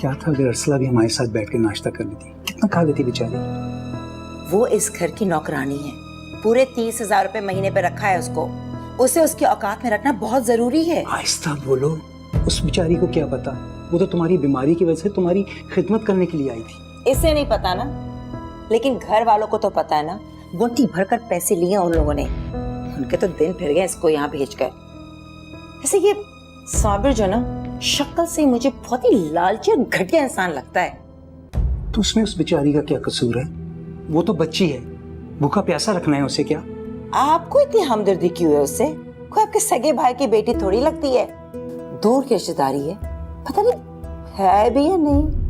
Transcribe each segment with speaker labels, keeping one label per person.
Speaker 1: क्या था अगर अर्सला भी हमारे साथ बैठ के नाश्ता कर लेती, कितना खा लेती बेचारी।
Speaker 2: वो इस घर की नौकरानी है, पूरे 30,000 रुपए महीने पे रखा है उसको, उसे उसकी औकात में रखना बहुत जरूरी है।
Speaker 1: आहिस्ता बोलो, उस बेचारी को क्या पता, वो तो तुम्हारी बीमारी की वजह से तुम्हारी खिदमत करने के लिए आई थी।
Speaker 2: इसे नहीं पता ना, लेकिन घर वालों को तो पता है ना। मुट्ठी भरकर पैसे लिए उन लोगों ने, उनके तो दिन फिर गए इसको यहाँ भेजकर। वैसे ये साबिर जो ना, शक्ल से मुझे बहुत ही लालची और घटिया इंसान लगता है।
Speaker 1: तो उसमें उस बेचारी का क्या कसूर है? वो तो बच्ची है, भूखा प्यासा रखना है उसे क्या?
Speaker 2: आपको इतनी हमदर्दी क्यों है उससे? कोई आपके सगे भाई की बेटी थोड़ी लगती है, दूर की रिश्तेदारी है। पता नहीं है भी या नहीं।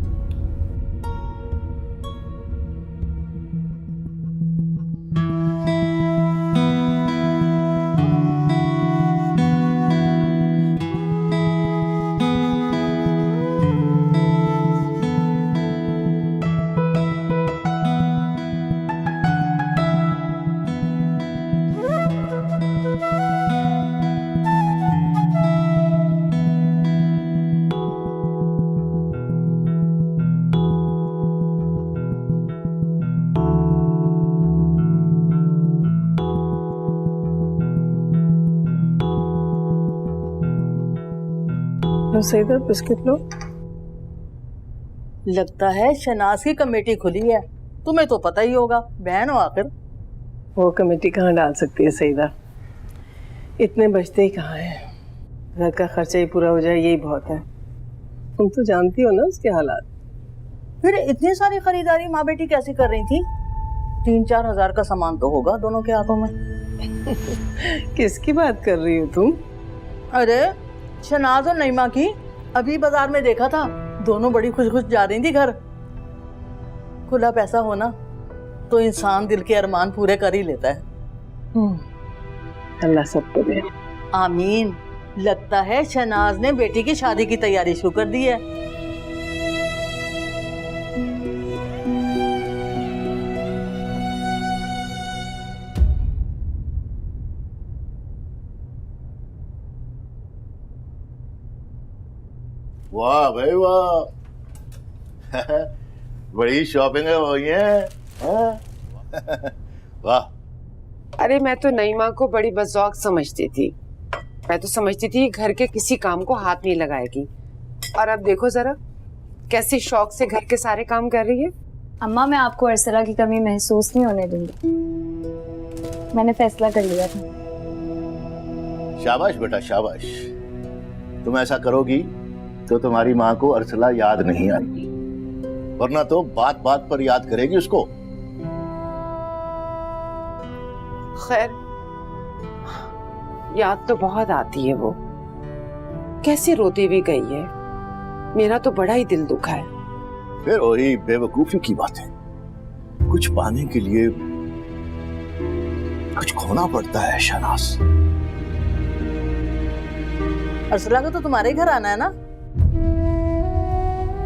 Speaker 3: सईदा बिस्किट लो। लगता है शनाज की कमेटी खुली है, तुम्हें तो पता ही होगा, बहन हो आखिर। वो कमेटी कहाँ डाल सकती है सईदा, इतने बचते ही कहाँ है, घर का खर्चा ही पूरा हो जाए यही बहुत है। तुम तो जानती हो ना उसके हालात। फिर इतनी सारी खरीदारी माँ बेटी कैसे कर रही थी? 3-4 हजार का सामान तो होगा दोनों के हाथों में। किसकी बात कर रही हो तुम? अरे शनाज और नईमा की, अभी बाजार में देखा था, दोनों बड़ी खुश खुश जा रही थी घर। खुला पैसा होना तो इंसान दिल के अरमान पूरे कर ही लेता है। अल्लाह सबको दे। आमीन। लगता है शनाज ने बेटी की शादी की तैयारी शुरू कर दी है।
Speaker 4: वाह भाई वाह, बड़ी शॉपिंग हो गई है। वाह।
Speaker 5: अरे मैं तो नईमा को बड़ी बज़ौक समझती थी, मैं तो समझती थी घर के किसी काम को हाथ नहीं लगाएगी, और अब देखो जरा कैसे शौक से घर के सारे काम कर रही है।
Speaker 6: अम्मा मैं आपको अर्सला की कमी महसूस नहीं होने दूंगी, मैंने फैसला कर लिया था।
Speaker 4: शाबाश बेटा शाबाश, तुम ऐसा करोगी तो तुम्हारी माँ को अर्सला याद नहीं आएगी, वरना तो बात बात पर याद करेगी उसको।
Speaker 5: खैर याद तो बहुत आती है, वो कैसे रोती भी गई है, मेरा तो बड़ा ही दिल दुखा है।
Speaker 4: फिर वही बेवकूफी की बात है, कुछ पाने के लिए कुछ खोना पड़ता है शनाज।
Speaker 3: अर्सला को तो तुम्हारे घर आना है ना?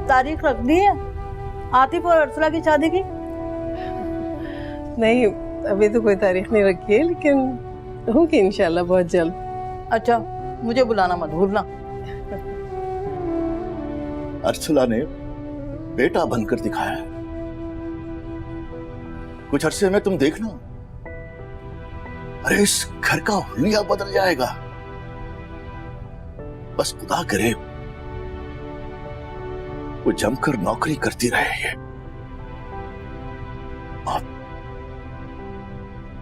Speaker 3: तारीख रख दी है आतिफ और अर्सला की शादी की? नहीं अभी तो कोई तारीख नहीं रखी है, लेकिन होगी इंशाल्लाह बहुत जल्द। अच्छा मुझे बुलाना मत भूलना।
Speaker 4: अर्सला ने बेटा बनकर दिखाया है, कुछ अरसे में तुम देखना, अरे इस घर का हुलिया बदल जाएगा। बस खुदा करे वो जमकर नौकरी करती रहे।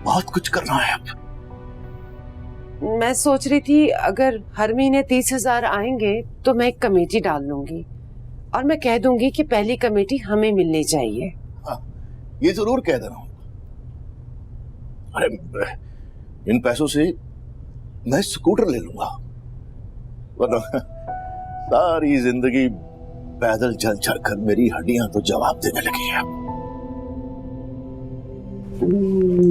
Speaker 4: बहुत कुछ करना है अब।
Speaker 5: मैं सोच रही थी अगर हर महीने 30,000 आएंगे तो मैं एक कमेटी डाल लूंगी, और मैं कह दूंगी कि पहली कमेटी हमें मिलनी चाहिए।
Speaker 4: हाँ, ये जरूर कह देना। अरे इन पैसों से मैं स्कूटर ले लूंगा, वरना सारी जिंदगी पैदल चल चल कर मेरी हड्डियां तो जवाब देने लगी हैं।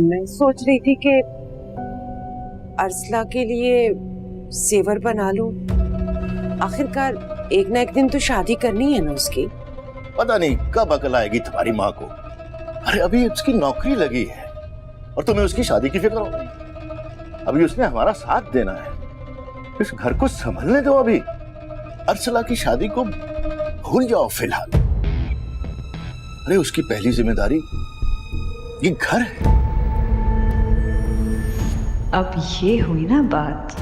Speaker 5: मैं सोच रही थी कि अर्सला के लिए सेवर बना लूं, आखिरकार एक ना एक दिन तो शादी करनी है ना उसकी।
Speaker 4: पता नहीं कब अकल आएगी तुम्हारी माँ को। अरे अभी उसकी नौकरी लगी है और तुम्हें उसकी शादी की फिक्र हो गई। अभी उसने हमारा साथ देना है, इस घर को संभलने दो। अभी अर्सला की शादी को भूल जाओ फिलहाल। अरे उसकी पहली जिम्मेदारी ये घर है।
Speaker 7: अब ये हुई ना बात।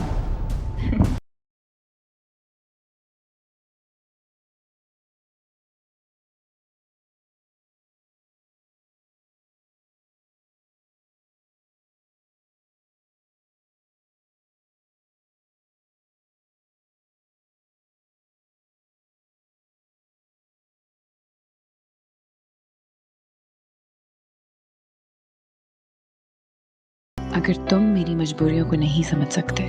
Speaker 7: अगर तुम मेरी मजबूरियों को नहीं समझ सकते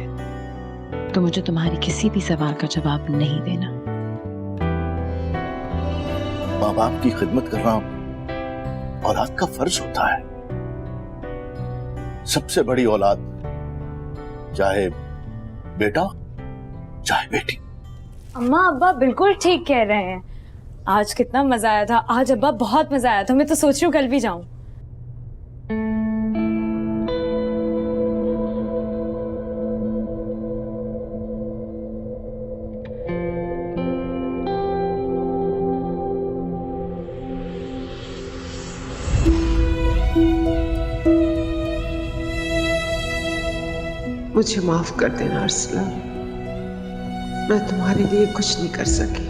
Speaker 7: तो मुझे तुम्हारे किसी भी सवाल का जवाब नहीं देना।
Speaker 4: माँ बाप की खिदमत करना औलाद का फर्ज होता है। सबसे बड़ी औलाद, चाहे बेटा चाहे बेटी।
Speaker 6: अम्मा अब्बा बिल्कुल ठीक कह रहे हैं। आज कितना मजा आया था। आज अब्बा बहुत मजा आया था। मैं तो सोच रही हूँ कल भी जाऊं।
Speaker 5: मुझे माफ कर देना अरसला, मैं तुम्हारे लिए कुछ नहीं कर सकी।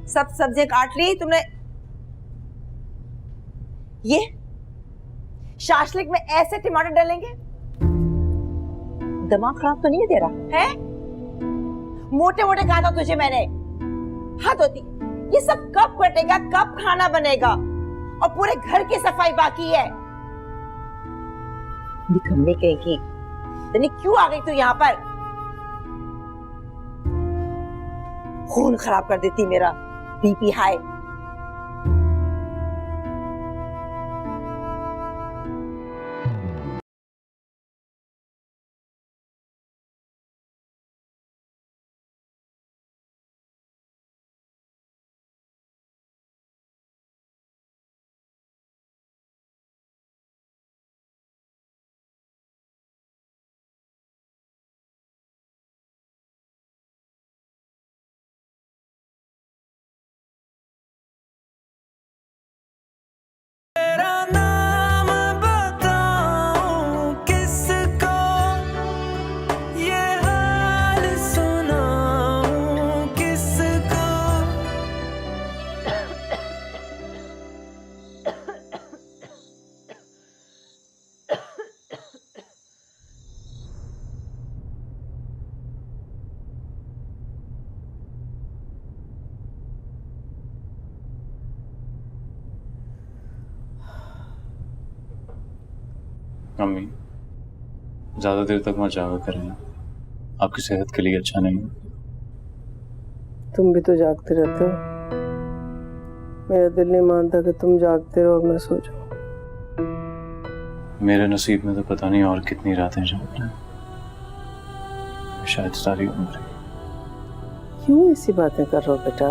Speaker 2: सब सब्जियां काट ली तुमने? ये शाशलिक में ऐसे टमाटर डालेंगे? दिमाग खराब तो नहीं है तेरा? है मोटे मोटे कहा था तुझे मैंने, हद होती। ये सब कब कटेगा, कब खाना बनेगा? और पूरे घर की सफाई बाकी है। निकम्मी कहेगी, तनी क्यों आ गई तू यहाँ पर? खून खराब कर देती मेरा, बीपी हाई।
Speaker 8: अम्मी, ज़्यादा देर तक मत जागा करें, आपकी सेहत के लिए अच्छा नहीं है।
Speaker 3: तुम भी तो जागते रहते हो। मेरा दिल नहीं मानता कि तुम जागते रहो और मैं सो जाऊं।
Speaker 8: मेरे नसीब में तो पता नहीं और कितनी रातें जागना है, शायद सारी उम्र।
Speaker 3: क्यों ऐसी बातें कर रहे हो बेटा?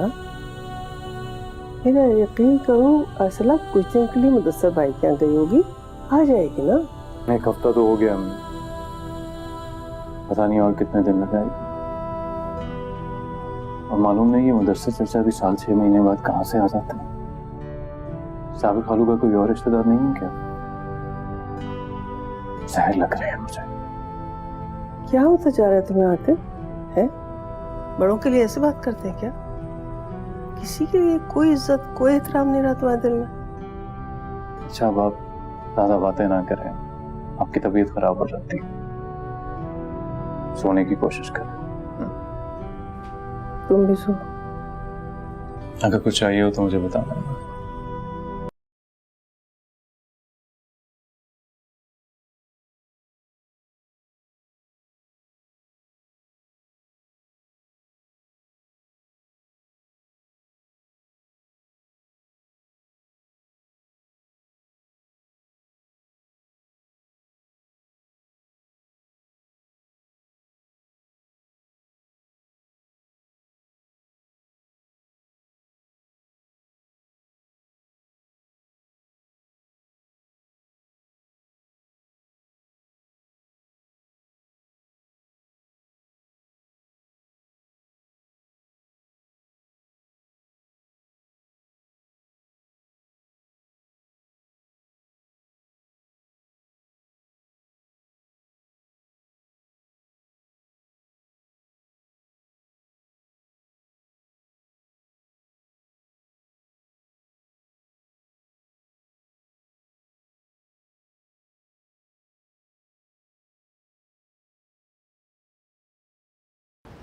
Speaker 3: मेरा यकीन करो, अरसला कुछ दिन के लिए मुदस्सर भाई के यहाँ गई होगी, आ जाएगी ना।
Speaker 8: एक हफ्ता तो हो गया अम्मी, पता नहीं और कितने दिन लगाएगी। और मालूम नहीं ये मुदस्सर चाचा भी साल 6 महीने बाद कहाँ से आ जाते हैं। साबिर खालू का कोई और रिश्तेदार नहीं है क्या? जहर लग रहा है मुझे।
Speaker 3: क्या होता जा रहा है तुम्हें आते हैं? बड़ों के लिए ऐसे बात करते हैं क्या? किसी के लिए कोई इज्जत, कोई एहतराम नहीं रहा तुम्हारे दिल में?
Speaker 8: अच्छा अब आप ज्यादा बातें ना करें, आपकी तबीयत खराब हो जाती है। सोने की कोशिश करें।
Speaker 3: तुम भी सो।
Speaker 8: अगर कुछ चाहिए हो तो मुझे बताना।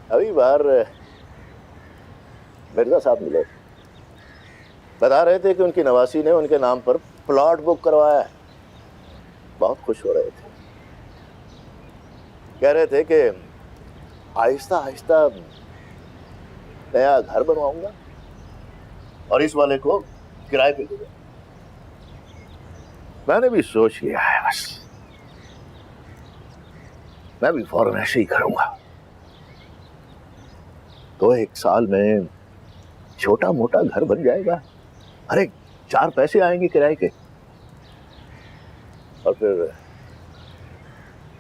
Speaker 4: अभी बाहर मिर्जा साहब मिले, बता रहे थे कि उनकी नवासी ने उनके नाम पर प्लॉट बुक करवाया है। बहुत खुश हो रहे थे, कह रहे थे कि आहिस्ता आहिस्ता नया घर बनवाऊंगा और इस वाले को किराए पे दूंगा। मैंने भी सोच लिया है, बस मैं भी फौरन ऐसे ही करूंगा। तो 1 साल में छोटा मोटा घर बन जाएगा, अरे 4 पैसे आएंगे किराए के, और फिर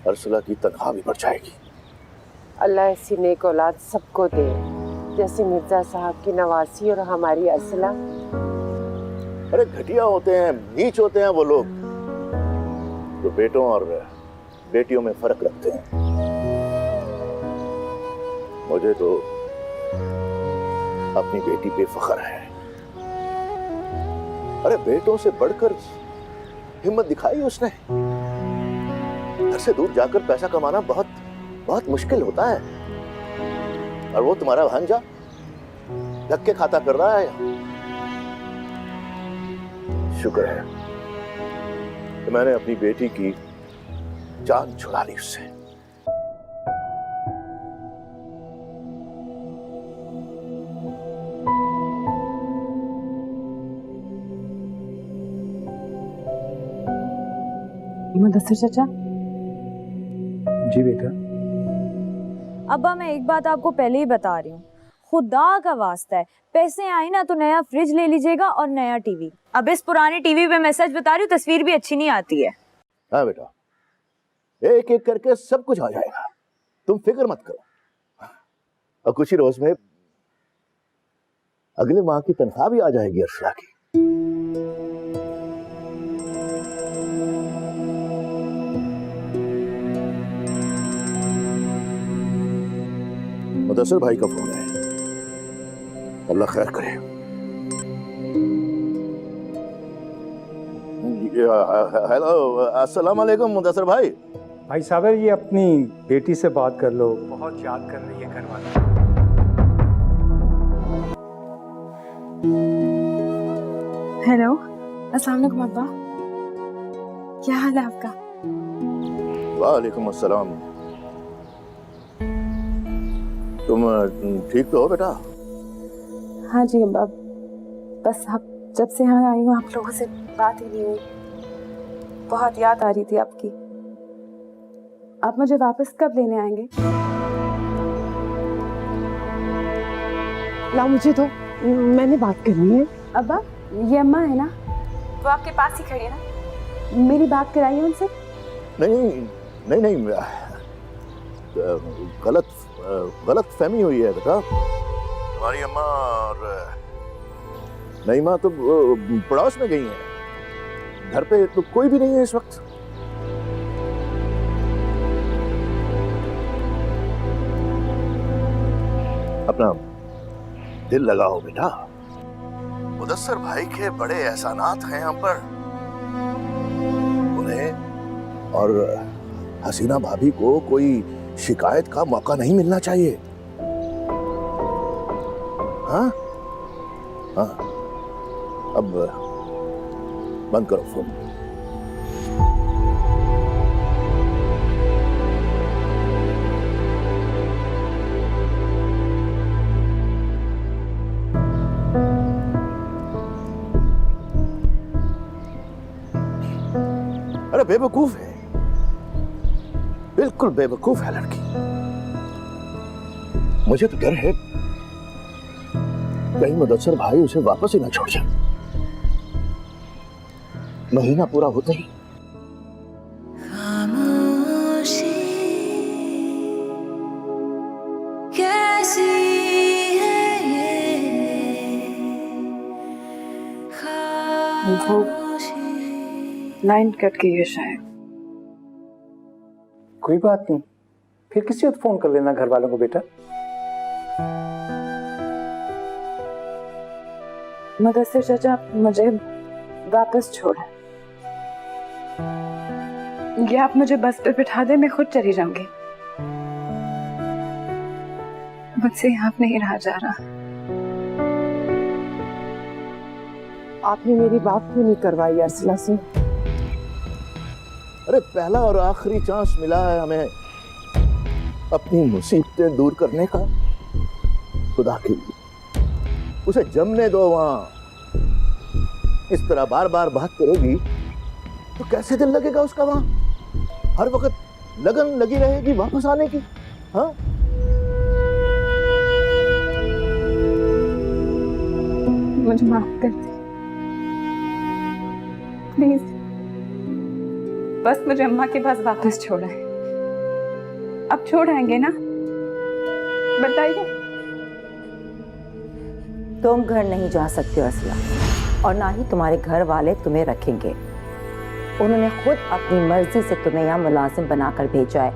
Speaker 4: अर्सला की तनख्वाह भी बढ़ जाएगी।
Speaker 5: अल्लाह ऐसी नेक औलाद सबको दे, जैसे मिर्जा साहब की नवासी और हमारी अर्सला।
Speaker 4: अरे घटिया होते हैं, नीच होते हैं वो लोग जो बेटों और बेटियों में फर्क रखते हैं। मुझे तो अपनी बेटी पे फख्र है। अरे बेटों से बढ़कर हिम्मत दिखाई उसने। घर से दूर जाकर पैसा कमाना बहुत बहुत मुश्किल होता है, और वो तुम्हारा भांजा धक्के खाता कर रहा है। शुक्र है कि मैंने अपनी बेटी की जान छुड़ा ली उससे।
Speaker 6: मुदस्सिर चाचा।
Speaker 1: जी बेटा।
Speaker 6: अब्बा मैं एक बात आपको पहले ही बता रही हूँ, खुदा का वास्ता है, पैसे आए ना तो नया फ्रिज ले लीजिएगा और नया टीवी। अब इस पुराने टीवी पे मैं सच बता रही हूँ, तस्वीर भी अच्छी नहीं आती है।
Speaker 4: हाँ बेटा, एक एक करके सब कुछ आ जाएगा, तुम फिक्र मत करो। और कुछ ही रोज में अगले माह की तनख्वाह भी आ जाएगी अर्सला की। मुदस्सिर भाई का फोन है, अल्लाह खैर करे। हेलो, अस्सलाम वालेकुम मुदस्सिर भाई।
Speaker 1: भाई साबर, ये अपनी बेटी से बात कर लो, बहुत याद कर रही है घर वाले।
Speaker 6: हेलो, अस्सलाम वालेकुम अब्बा, क्या हाल है आपका?
Speaker 4: वालेकुम अस्सलाम। तुम ठीक तो हो बेटा?
Speaker 9: हाँ जी अब्बा, बस आप जब से यहाँ आई हूँ आप लोगों से बात ही नहीं हुई। बहुत याद आ रही थी आपकी। आप मुझे वापस कब लेने आएंगे?
Speaker 5: ला मुझे तो, मैंने बात करनी है।
Speaker 9: अब्बा, ये अम्मा है ना, वो आपके पास ही खड़ी है ना, मेरी बात कराइए उनसे।
Speaker 4: नहीं नहीं, गलत फहमी हुई है बेटा। तुम्हारी अम्मा और नईमा तो पड़ोस में गई हैं, घर पे तो कोई भी नहीं है इस वक्त। अपना दिल लगाओ बेटा, मुदस्सिर भाई के बड़े एहसानात हैं हम पर। उन्हें और हसीना भाभी को कोई शिकायत का मौका नहीं मिलना चाहिए। हाँ हाँ, अब बंद करो फोन। अरे बेवकूफ है, बिल्कुल बेवकूफ है लड़की। मुझे तो डर है कहीं मुदस्सिर भाई उसे वापस ही ना छोड़ जाए। महीना पूरा होता ही
Speaker 9: वो लाइन कट गई है शायद।
Speaker 1: कोई बात नहीं, फिर किसी वक्त फोन कर लेना घर वालों को बेटा।
Speaker 9: मुदस्सिर चाचा, मुझे वापस छोड़े, या आप मुझे बस पे बिठा दे, मैं खुद चली जाऊंगी। मुझसे यहाँ नहीं रहा जा रहा।
Speaker 5: आपने मेरी बात क्यों नहीं करवाई अर्सला से?
Speaker 4: अरे पहला और आखिरी चांस मिला है हमें अपनी मुसीबतें दूर करने का। खुदा के लिए उसे जमने दो वहां। इस तरह बार बार बात करेगी तो कैसे दिल लगेगा उसका वहां? हर वक्त लगन लगी रहेगी वापस आने की। हाँ,
Speaker 9: मुझे माफ कर दे प्लीज। बस मुझे अम्मा के पास वापस छोड़ाएं। अब छोड़ आएंगे ना? बताइए।
Speaker 2: तुम घर नहीं जा सकते हो अर्सला, और ना ही तुम्हारे घर वाले तुम्हें रखेंगे। उन्होंने खुद अपनी मर्जी से तुम्हें यहाँ मुलाजिम बनाकर भेजा है।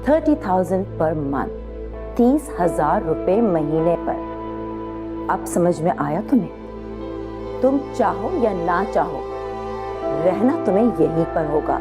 Speaker 2: 30,000 पर मंथ, 30,000 रुपए महीने पर। अब समझ में आया तुम्हें? तुम चाहो या ना चाहो, रहना तुम्हें यहीं पर होगा।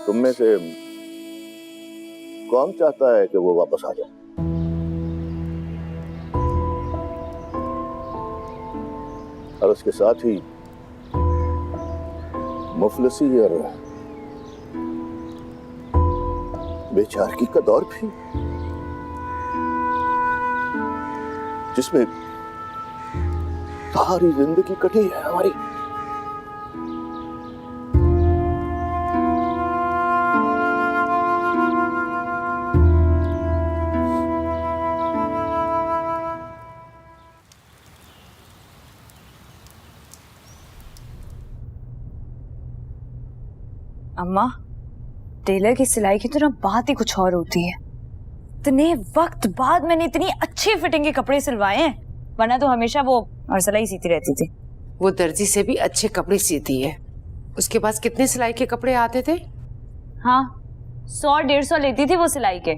Speaker 4: तुम में से कौन चाहता है कि वो वापस आ जाए? और उसके साथ ही मुफलिसी और बेचारगी का दौर भी, जिसमें सारी जिंदगी कटी है हमारी।
Speaker 6: अम्मा, टेलर की सिलाई की तो ना बात ही कुछ और होती है। इतने वक्त बाद मैंने इतनी अच्छी फिटिंग के कपड़े सिलवाए हैं, वरना तो हमेशा वो अर्सला ही सीती रहती थी।
Speaker 5: वो दर्जी से भी अच्छे कपड़े सीती है। उसके पास कितने सिलाई के कपड़े आते थे?
Speaker 6: हाँ, 100-150 लेती थी वो सिलाई के।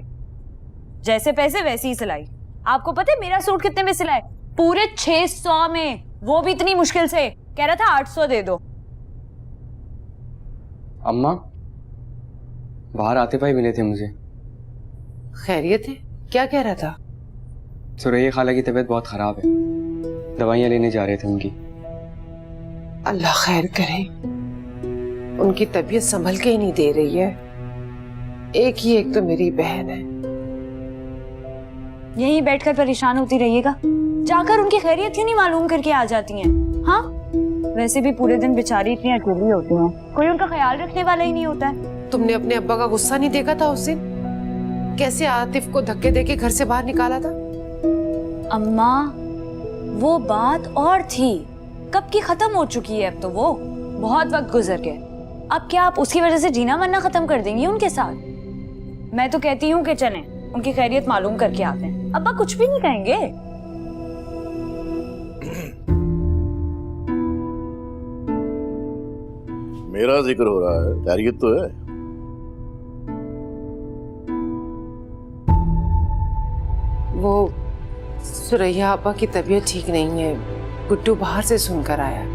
Speaker 6: जैसे पैसे वैसी ही सिलाई। आपको पता है मेरा सूट कितने में सिलाए? पूरे 600 में, वो भी इतनी मुश्किल से। कह रहा था 800 दे दो।
Speaker 10: अम्मा, बाहर आते भाई मिले थे मुझे।
Speaker 5: खैरियत है? क्या कह रहा था?
Speaker 10: सुरैया खाला की तबीयत बहुत खराब है, दवाइयाँ लेने जा रहे थे उनकी।
Speaker 5: अल्लाह खैर करे। उनकी तबीयत संभल के ही नहीं दे रही है। एक तो मेरी बहन है।
Speaker 6: यहीं बैठकर परेशान होती रहिएगा, जाकर उनकी खैरियत क्यों नहीं मालूम करके आ जाती हैं? हाँ, वैसे भी पूरे दिन बेचारी इतनी अकेली होती हैं, कोई उनका ख्याल रखने वाला ही नहीं होता है।
Speaker 5: तुमने अपने अब्बा का गुस्सा नहीं देखा था उस दिन? कैसे आतिफ को धक्के देके घर से बाहर निकाला था?
Speaker 6: अम्मा, वो बात और थी, कब की खत्म हो चुकी है। अब तो वो बहुत वक्त गुजर गया। अब क्या आप उसकी वजह से जीना मरना खत्म कर देंगी उनके साथ? मैं तो कहती हूँ कि चलें, उनकी खैरियत मालूम करके आते हैं। अब्बा कुछ भी नहीं कहेंगे।
Speaker 4: मेरा जिक्र हो रहा है, खैरियत तो है।
Speaker 5: वो सुरैया आपा की तबीयत ठीक नहीं है, गुड्डू बाहर से सुनकर आया।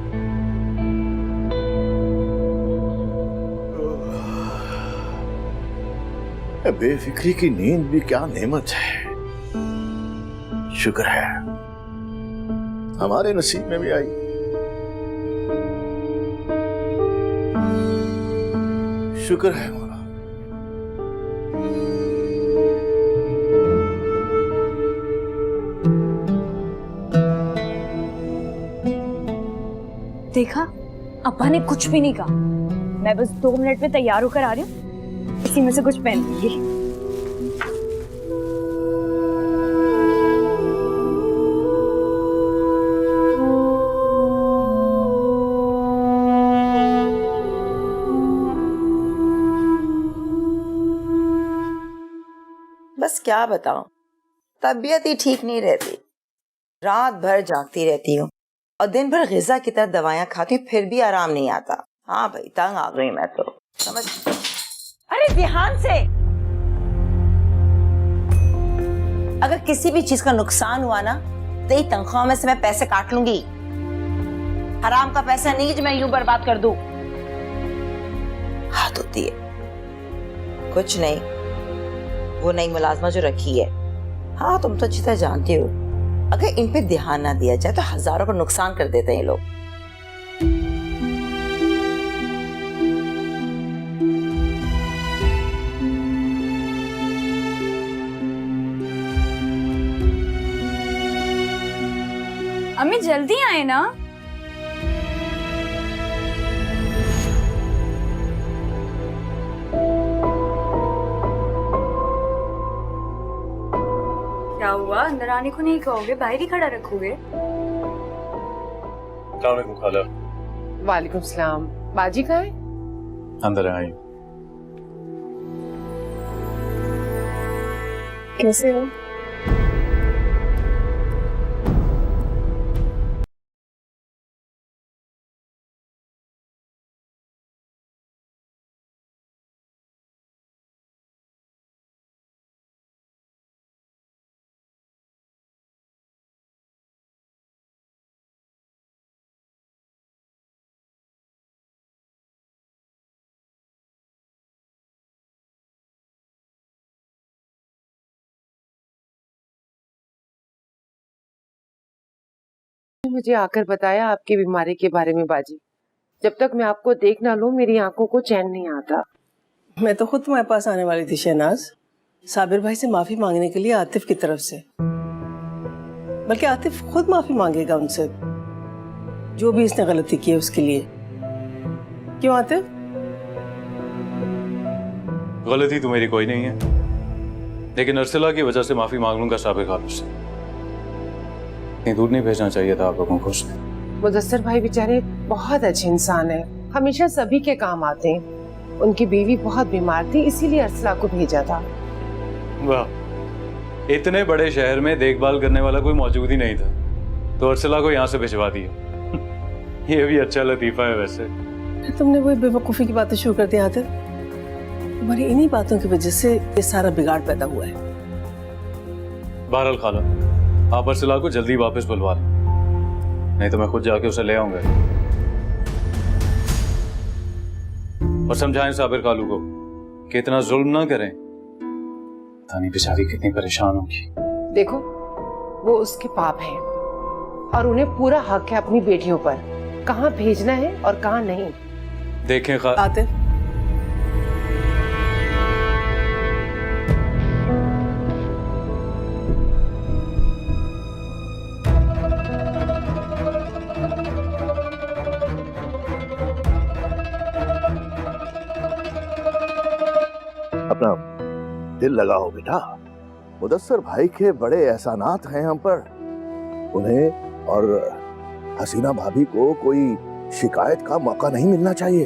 Speaker 4: बेफिक्री की नींद भी क्या नेमत है। शुक्र है हमारे नसीब में भी आई। शुक्र है मौला।
Speaker 6: देखा, अब्बा ने कुछ भी नहीं कहा। मैं बस 2 मिनट में तैयार होकर आ रही हूँ, इसी में से कुछ पहन लीजिए।
Speaker 5: बस
Speaker 2: क्या बताऊं, तबीयत ही ठीक नहीं रहती, रात भर जागती रहती हूँ और दिन भर ग़िज़ा की तरह दवाइयाँ खाती हूँ, फिर भी आराम नहीं आता। हाँ भाई, तंग आ गई मैं तो, समझ। अरे ध्यान से, अगर किसी भी चीज का नुकसान हुआ ना, तेरी तनख्वाह में से मैं पैसे काट लूंगी। हराम का पैसा नहीं जो मैं यूं बर्बाद कर दूं। हाथ होती है कुछ नहीं, वो नई मुलाजमा जो रखी है। हाँ, तुम तो अच्छी तरह जानती हो, अगर इन पे ध्यान ना दिया जाए तो हजारों का नुकसान कर देते हैं ये लोग।
Speaker 6: अम्मी जल्दी आए ना। क्या हुआ, अंदर आने को नहीं कहोगे, बाहर ही खड़ा रखोगे?
Speaker 8: अस्सलाम वालेकुम खाला।
Speaker 5: वालेकुम सलाम। बाजी कहाँ है?
Speaker 8: अंदर आई।
Speaker 9: कैसे हो?
Speaker 5: मुझे आकर बताया आपकी बीमारी के बारे में बाजी। जब तक मैं आपको देख ना लूं मेरी आंखों को चैन नहीं आता।
Speaker 3: मैं तो खुद तुम्हारे पास आने वाली थी शहनाज, साबिर भाई से माफी मांगने के लिए आतिफ की तरफ से। बल्कि आतिफ खुद माफी मांगेगा उनसे, जो भी इसने गलती की है उसके लिए। क्यों आतिफ?
Speaker 8: गलती तो मेरी कोई नहीं है, लेकिन अर्सला की वजह से माफी मांग लूंगा साबिर खालू से। इतनी दूर नहीं भेजना चाहिए था आप लोगों को उसने।
Speaker 5: मुदस्सिर भाई बेचारे बहुत अच्छे इंसान हैं, हमेशा सभी के काम आते हैं। उनकी बीवी बहुत बीमार थी, इसीलिए अर्सला को भेजा था।
Speaker 8: वाह, इतने बड़े शहर में देखभाल करने वाला कोई मौजूद ही नहीं था, तो अर्सला को यहाँ से भिजवा दिया। ये भी अच्छा लतीफा है वैसे।
Speaker 3: तुमने वही बेवकूफी की बातें शुरू कर दी आतिफ। तुम्हारी इन्हीं बातों की वजह से ये सारा बिगाड़ पैदा हुआ है।
Speaker 8: बहरहाल खाला, आप अर्सला को जल्दी वापस बुलवा लें, नहीं तो मैं खुद जाके उसे ले आऊंगा। और समझाएं साबिर खालू को कि इतना जुल्म ना करें, पता नहीं बेचारी कितनी परेशान होगी। देखो,
Speaker 5: वो उसके पाप हैं और उन्हें पूरा हक है अपनी बेटियों पर, कहाँ भेजना है और कहाँ नहीं।
Speaker 8: देखें
Speaker 3: आतिफ,
Speaker 4: अपना दिल लगाओ बेटा, मुदस्सिर भाई के बड़े एहसानात हैं हम पर। उन्हें और हसीना भाभी को कोई शिकायत का मौका नहीं मिलना चाहिए।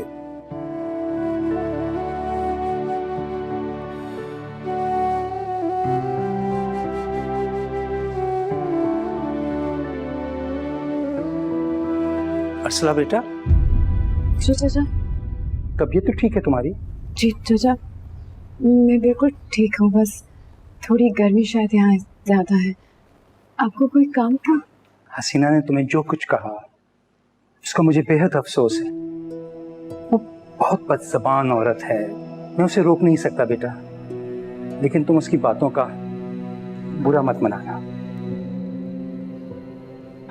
Speaker 1: अर्सला बेटा,
Speaker 9: जी चाचा।
Speaker 1: तबीयत तो ठीक है तुम्हारी?
Speaker 9: जी चाचा, मैं बिल्कुल ठीक हूँ, बस थोड़ी गर्मी शायद यहाँ ज्यादा है। आपको कोई काम था?
Speaker 1: हसीना ने तुम्हें जो कुछ कहा उसका मुझे बेहद अफसोस है। वो बहुत बदज़बान औरत है, मैं उसे रोक नहीं सकता बेटा, लेकिन तुम उसकी बातों का बुरा मत मनाना।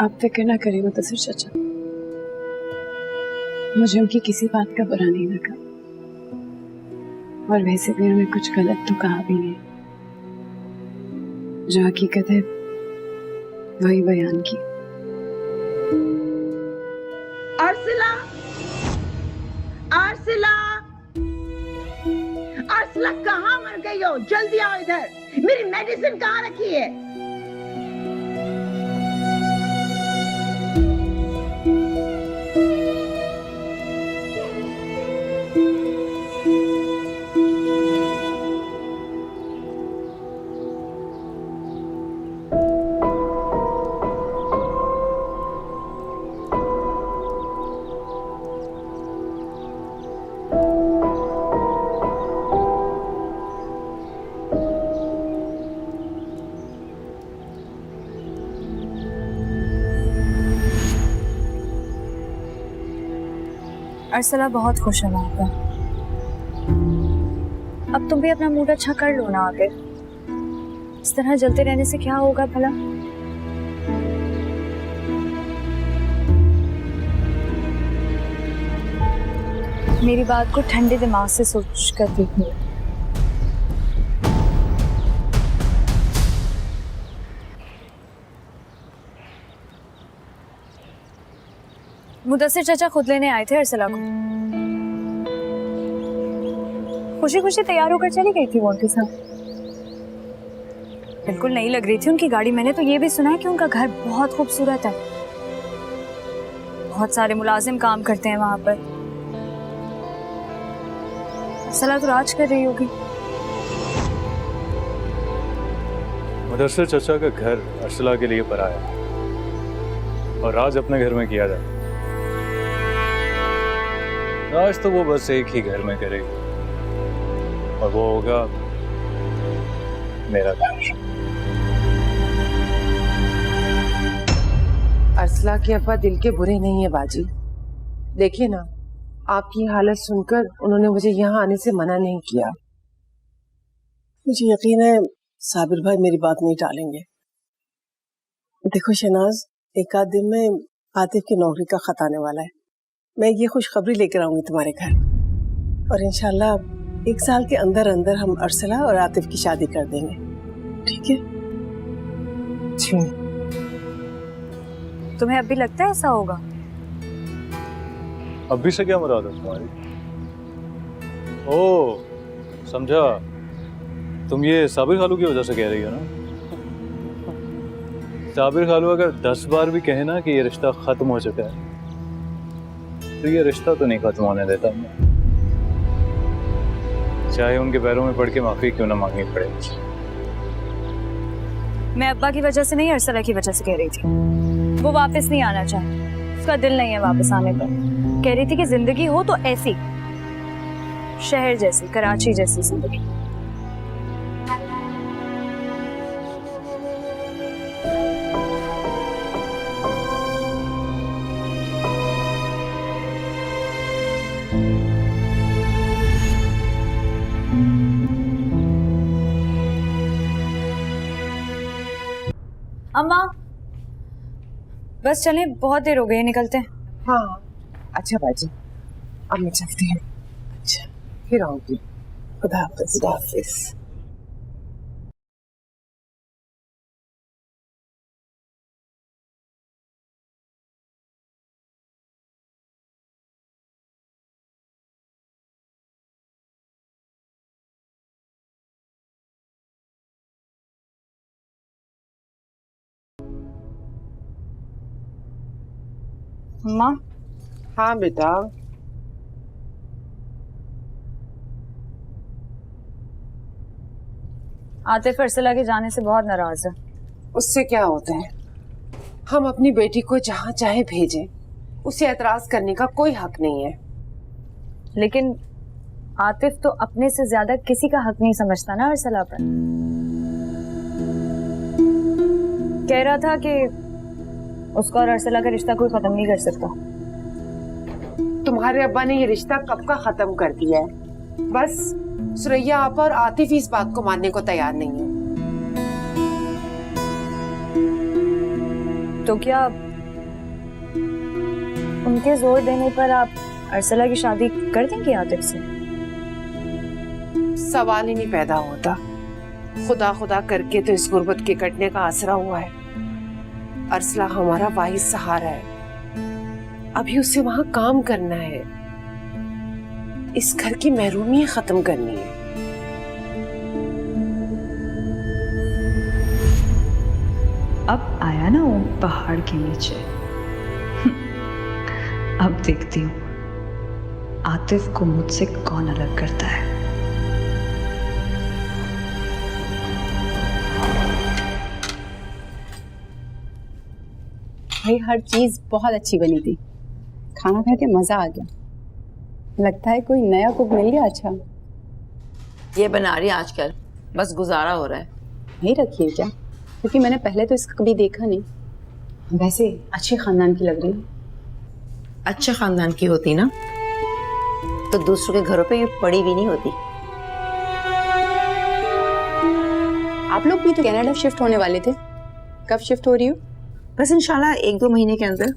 Speaker 9: आप फिक्र ना करिए मुदस्सिर चाचा, मुझे उनकी किसी बात का बुरा नहीं लगा, और वैसे भी उन्होंने कुछ गलत तो कहा भी नहीं। जो हकीकत है वही बयान की।
Speaker 11: अर्सला, अर्सला, अर्सला कहाँ मर गई हो? जल्दी आओ इधर, मेरी मेडिसिन कहाँ रखी है?
Speaker 6: अरसला बहुत खुश है वहाँ पर। अब तुम भी अपना मूड अच्छा कर लो ना आकर। इस तरह जलते रहने से क्या होगा भला? मेरी बात को ठंडे दिमाग से सोच कर देखिए। मुदस्सिर चाचा खुद लेने आए थे अरसला को। खुशी खुशी तैयार होकर चली गई थी वो उनके साथ। बिल्कुल नहीं लग रही थी उनकी गाड़ी। मैंने तो ये भी सुना है कि उनका घर बहुत खूबसूरत है, बहुत सारे मुलाजिम काम करते हैं वहां पर। अरसला तो राज कर रही होगी।
Speaker 8: मुदस्सिर चाचा का घर अरसला के लिए पराया और राज अपने घर में किया जाता। राज तो वो बस एक ही घर में करेगी और वो होगा मेरा घर।
Speaker 5: अरसला के अब्बा दिल के बुरे नहीं है बाजी। देखिए ना, आपकी हालत सुनकर उन्होंने मुझे यहाँ आने से मना नहीं किया।
Speaker 3: मुझे यकीन है साबिर भाई मेरी बात नहीं टालेंगे। देखो शहनाज, एक आध दिन में आतिफ की नौकरी का खत आने वाला है। मैं ये खुशखबरी लेकर आऊंगी तुम्हारे घर और इंशाल्लाह 1 साल के अंदर अंदर हम अरसला और आतिफ की शादी कर देंगे। ठीक है?
Speaker 5: जी।
Speaker 6: तुम्हें अभी लगता है ऐसा होगा?
Speaker 8: अभी से क्या मुराद है तुम्हारी? ओ, समझा। तुम ये साबिर खालू की वजह से कह रही हो ना? साबिर खालू अगर 10 बार भी कहे ना कि ये रिश्ता खत्म हो चुका है, तो ये रिश्ता तो नहीं खत्म होने देता मैं, चाहे उनके पैरों में पड़ के माफी क्यों ना मांगनी पड़े।
Speaker 6: मैं अब्बा की वजह से नहीं, अरसला की वजह से कह रही थी। वो वापस नहीं आना चाहे, उसका दिल नहीं है वापस आने पर। कह रही थी कि जिंदगी हो तो ऐसी, शहर जैसी, कराची जैसी जिंदगी। अम्मा बस चलें, बहुत देर हो गई है, निकलते हैं।
Speaker 5: हाँ अच्छा बाजी, अब मैं चलती हूँ। अच्छा फिर आऊंगी। खुदा हाफिज। खुदा हाफिज।
Speaker 6: अम्मा।
Speaker 5: हाँ बेटा।
Speaker 6: आतिफ अरसला के जाने से बहुत नाराज है।
Speaker 5: उससे क्या होता है, हम अपनी बेटी को जहाँ चाहे भेजें, उसे एतराज करने का कोई हक नहीं है।
Speaker 6: लेकिन आतिफ तो अपने से ज्यादा किसी का हक नहीं समझता ना अरसला पर। कह रहा था कि उसका और अरसला का रिश्ता कोई खत्म नहीं कर सकता।
Speaker 5: तुम्हारे अब्बा ने ये रिश्ता कब का खत्म कर दिया है। बस सुरैया आपा और आतिफ इस बात को मानने को तैयार नहीं है।
Speaker 6: तो क्या उनके जोर देने पर आप अरसला की शादी कर देंगे आतिफ से?
Speaker 5: सवाल ही नहीं पैदा होता। खुदा खुदा करके तो इस गुर्बत के कटने का आसरा हुआ है। अरसला हमारा वाहिद सहारा है। अभी उसे वहां काम करना है, इस घर की महरूमी खत्म करनी है।
Speaker 7: अब आया ना वो पहाड़ के नीचे। अब देखती हूँ आतिफ को मुझसे कौन अलग करता है।
Speaker 9: भाई हर चीज बहुत अच्छी बनी थी, खाना खा के मजा आ गया। लगता है कोई नया कुक मिल गया। अच्छा
Speaker 2: ये बना रही आजकल, बस गुजारा हो रहा है।
Speaker 9: नहीं रखी है क्या? क्योंकि मैंने पहले तो इसका कभी देखा नहीं। वैसे अच्छे खानदान की लग रही है।
Speaker 2: अच्छे खानदान की होती ना तो दूसरों के घरों पे ये पड़ी भी नहीं होती।
Speaker 9: आप लोग भी तो कनाडा शिफ्ट होने वाले थे, कब शिफ्ट हो रही हो?
Speaker 2: बस इंशाल्लाह 1-2 महीने के अंदर।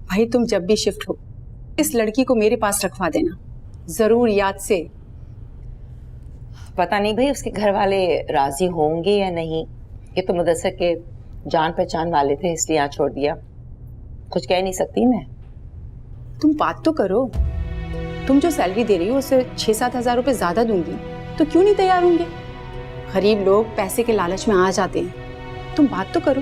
Speaker 9: भाई तुम जब भी शिफ्ट हो इस लड़की को मेरे पास रखवा देना, जरूर याद से।
Speaker 2: पता नहीं भाई उसके घर वाले राजी होंगे या नहीं। ये तो मुदस्सर के जान पहचान वाले थे इसलिए यहाँ छोड़ दिया, कुछ कह नहीं सकती मैं।
Speaker 9: तुम बात तो करो, तुम जो सैलरी दे रही हो उससे 6-7 हज़ार रुपए ज्यादा दूंगी तो क्यों नहीं तैयार होंगे? गरीब लोग पैसे के लालच में आ जाते हैं, तुम बात तो करो।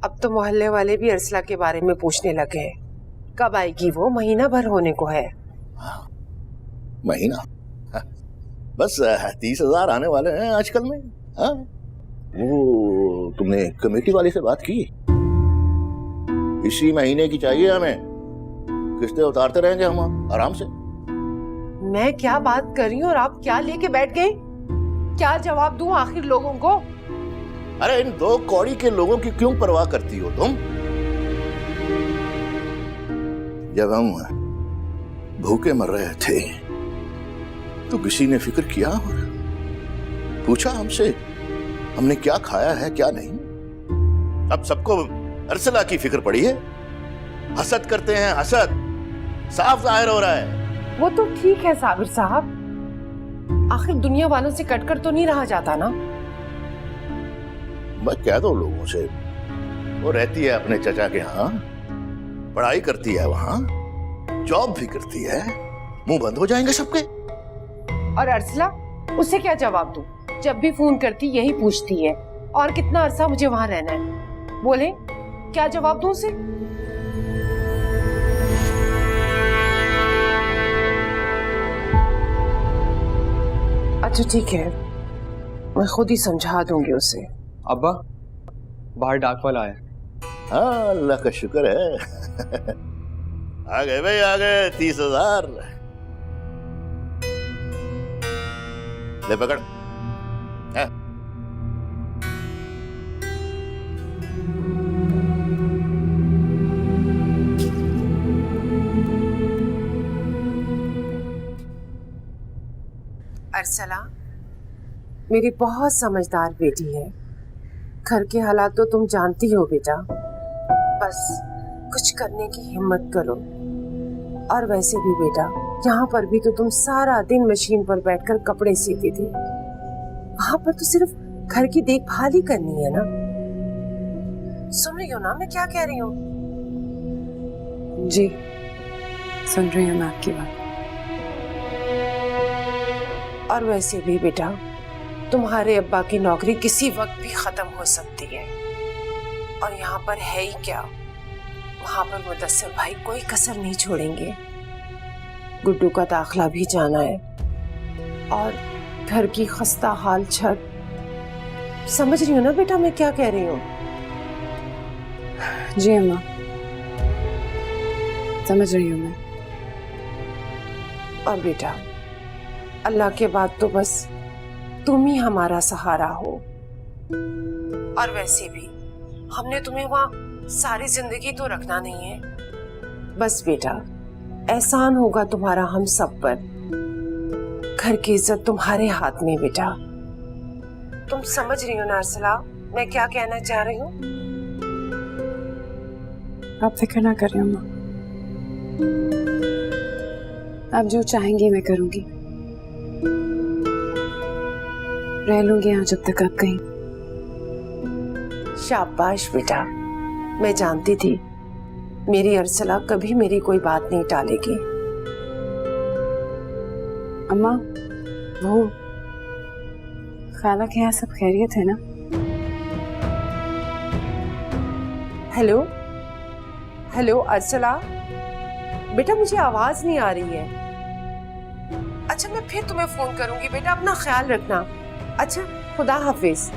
Speaker 5: अब तो मोहल्ले वाले भी अरसला के बारे में पूछने लगे हैं, कब आएगी वो? महीना भर होने को है।
Speaker 4: महीना? बस 30,000 आने वाले हैं आजकल में। हाँ? वो तुमने कमेटी वाले से बात की? इसी महीने की चाहिए हमें, किस्तें उतारते रहेंगे हम आराम से।
Speaker 5: मैं क्या बात कर रही हूँ और आप क्या लेके बैठ गए? क्या जवाब दूं आखिर लोगों को?
Speaker 4: अरे इन 2 कौड़ी के लोगों की क्यों परवाह करती हो तुम? जब हम भूखे मर रहे थे तो किसी ने फिक्र किया और पूछा हमसे हमने क्या खाया है क्या नहीं? अब सबको अरसला की फिक्र पड़ी है। हसद करते हैं, हसद साफ जाहिर हो रहा है।
Speaker 5: वो तो ठीक है साबिर साहब, आखिर दुनिया वालों से कटकर तो नहीं रहा जाता ना।
Speaker 4: मैं कह दो लोगों से, वो रहती है अपने चचा के यहाँ, पढ़ाई करती है वहाँ, जॉब भी करती है, मुंह बंद हो जाएंगे सबके।
Speaker 5: और अरसला, उसे क्या जवाब दूं? जब भी फोन करती यही पूछती है, और कितना अरसा मुझे वहां रहना है? बोले क्या जवाब दूं उसे? अच्छा ठीक है, मैं खुद ही समझा दूंगी उसे।
Speaker 10: अब्बा बाहर डाक वाला आया।
Speaker 4: हाँ अल्लाह का शुक्र है। आ गए भाई, आ गए 30,000। ले पकड़। है?
Speaker 5: अरसला मेरी बहुत समझदार बेटी है। घर के हालात तो तुम जानती हो बेटा, बस कुछ करने की हिम्मत करो। और वैसे भी बेटा, यहाँ पर भी तो तुम सारा दिन मशीन पर बैठकर कपड़े सीती थी, वहां पर तो सिर्फ घर की देखभाल ही करनी है ना। सुन रही हो ना मैं क्या कह रही हूँ?
Speaker 9: जी सुन रही हूँ मैं आपकी बात।
Speaker 5: और वैसे भी बेटा, तुम्हारे अब्बा की नौकरी किसी वक्त भी खत्म हो सकती है, और यहाँ पर है ही क्या, वहां पर मुदस्सिर भाई कोई कसर नहीं छोड़ेंगे। गुड्डू का दाखला भी जाना है, और घर की खस्ता हाल छत। समझ रही हो ना बेटा मैं क्या कह रही हूँ?
Speaker 9: जी अम्मा समझ रही हूँ मैं।
Speaker 5: और बेटा, अल्लाह के बाद तो बस तुम ही हमारा सहारा हो। और वैसे भी हमने तुम्हें वहां सारी जिंदगी तो रखना नहीं है। बस बेटा, एहसान होगा तुम्हारा हम सब पर। घर की इज्जत तुम्हारे हाथ में बेटा। तुम समझ रही हो ना अरसला मैं क्या कहना चाह रही हूँ?
Speaker 9: आप फिक्र ना करें अम्मा, आप जो चाहेंगी मैं करूंगी। रह लूंगी यहाँ जब तक आप कहीं।
Speaker 5: शाबाश बेटा, मैं जानती थी मेरी अरसला कभी मेरी कोई बात नहीं टालेगी।
Speaker 9: अम्मा वो खाला के यहाँ सब खैरियत है ना?
Speaker 5: हेलो हेलो अरसला, बेटा मुझे आवाज नहीं आ रही है। अच्छा मैं फिर तुम्हें फोन करूंगी बेटा, अपना ख्याल रखना। अच्छा खुदा हाफिज।